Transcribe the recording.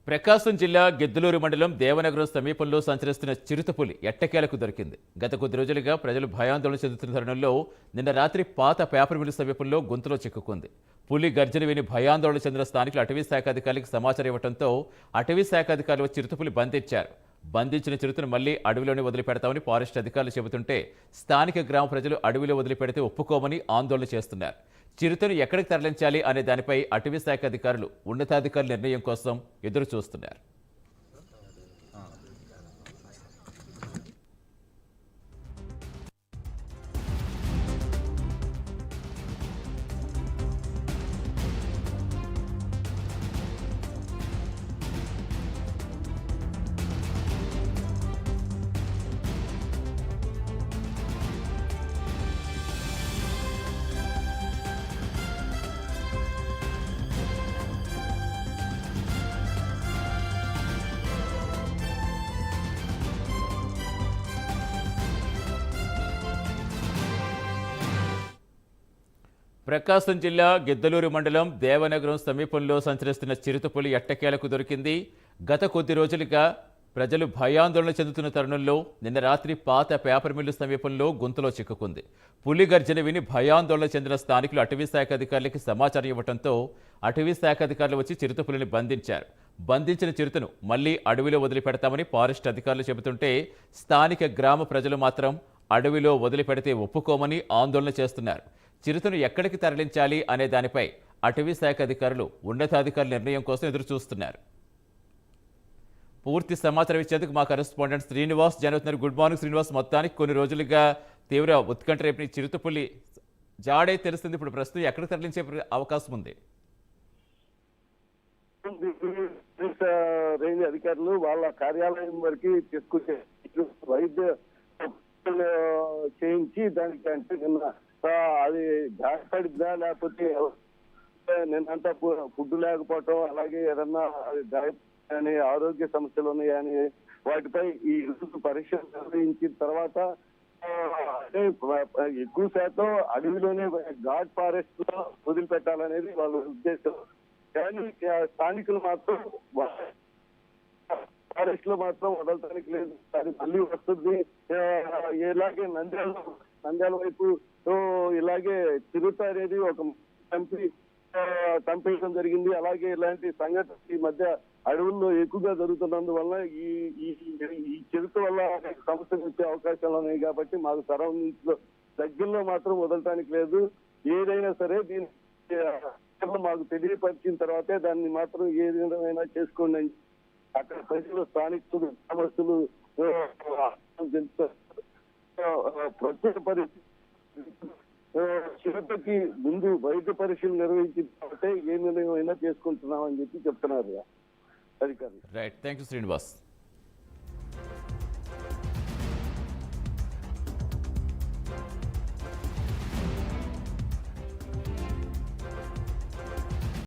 ప్రకాశం జిల్లా గిద్దలూరు మండలం దేవనగరం సమీపంలో సంచరిస్తున్న చిరుతపులి ఎట్టకేలకు దొరికింది. గత కొద్ది రోజులుగా ప్రజలు భయాందోళన చెందుతున్న తరుణంలో నిన్న రాత్రి పాత పేపర్ మిల్లు సమీపంలో గొంతులో చిక్కుకుంది. పులి గర్జన విని భయాందోళన చెందిన స్థానికులు అటవీ శాఖ అధికారులకు సమాచారం ఇవ్వడంతో అటవీ శాఖ అధికారులు చిరుతపులి బంధించారు. బంధించిన చిరుతను మళ్లీ అడవిలోనే వదిలిపెడతామని ఫారెస్ట్ అధికారులు చెబుతుంటే స్థానిక గ్రామ ప్రజలు అడవిలో వదిలిపెడితే ఒప్పుకోమని ఆందోళన చేస్తున్నారు. చిరుతను ఎక్కడికి తరలించాలి అనే దానిపై అటవీ శాఖ అధికారులు ఉన్నతాధికారుల నిర్ణయం కోసం ఎదురు చూస్తున్నారు. ప్రకాశం జిల్లా గిద్దలూరు మండలం దేవనగరం సమీపంలో సంచరిస్తున్న చిరుతపులి ఎట్టకేలకు దొరికింది. గత కొద్ది రోజులుగా ప్రజలు భయాందోళన చెందుతున్న తరుణంలో నిన్న రాత్రి పాత పేపర్ మిల్లు సమీపంలో గొంతులో చిక్కుకుంది. పులి గర్జన విని భయాందోళన చెందిన స్థానికులు అటవీ శాఖ అధికారులకి సమాచారం ఇవ్వడంతో అటవీ శాఖ అధికారులు వచ్చి చిరుతపులిని బంధించారు. బంధించిన చిరుతను మళ్లీ అడవిలో వదిలిపెడతామని ఫారెస్ట్ అధికారులు చెబుతుంటే స్థానిక గ్రామ ప్రజలు మాత్రం అడవిలో వదిలిపెడితే ఒప్పుకోమని ఆందోళన చేస్తున్నారు. చిరుతను ఎక్కడికి తరలించాలి అనే దానిపై అటవీ శాఖ అధికారులు ఉన్నతాధికారుల నిర్ణయం కోసం ఎదురు చూస్తున్నారు. పూర్తి సమాచారం ఇచ్చేందుకు మా కరెస్పాండెంట్ శ్రీనివాస్ జరుగుతున్నారు. Good morning Srinivas. మొత్తానికి కొన్ని రోజులుగా తీవ్ర ఉత్కంఠ రేపు చిరుతపులి జాడే తెలుస్తుంది. ఇప్పుడు ప్రస్తుతం ఎక్కడికి తరలించే అవకాశం ఉంది? రేంజ్ అధికారులు వాళ్ళ కార్యాలయం వరకు తీసుకొచ్చే వైద్య చేయించి దానికి అంటే నిన్న అది గాయపడిద్దా లేకపోతే నిన్నంతా ఫుడ్ లేకపోవటం అలాగే ఏదన్నా గాయపడి ఆరోగ్య సమస్యలు ఉన్నాయని వాటిపై ఈ రోజు పరీక్షలు నిర్వహించిన తర్వాత అంటే ఎక్కువ శాతం అడవిలోనే ఘాట్ ఫారెస్ట్ లో వదిలిపెట్టాలనేది వాళ్ళ ఉద్దేశం. కానీ స్థానికులు మాత్రం ఫారెస్ట్ లో మాత్రం వదలటానికి లేదు. అది మళ్ళీ వస్తుంది. ఇలాగే నంద్యాల వైపు ఇలాగే చిరుత అనేది ఒక చంపేయడం జరిగింది. అలాగే ఇలాంటి సంఘటన ఈ మధ్య అడవుల్లో ఎక్కువగా జరుగుతున్నందువల్ల ఈ చిరుత వల్ల సమస్యలు వచ్చే అవకాశాలు ఉన్నాయి. కాబట్టి మాకు సరౌండింగ్స్ లో దగ్గరలో మాత్రం వదలటానికి లేదు. ఏదైనా సరే దీన్ని మాకు తెలియపరిచిన తర్వాతే దాన్ని మాత్రం ఏ విధమైనా చేసుకోండి అని అక్కడ ప్రజలు స్థానికులు గ్రామస్తులు ప్రత్యేక పరిస్థితి చిరుతకి ముందు వైద్య పరీక్షలు నిర్వహించిన తర్వాతే ఏ నిర్ణయం అయినా చేసుకుంటున్నామని చెప్పి చెప్తున్నారు అధికారులు. Right, thank you Srinivas.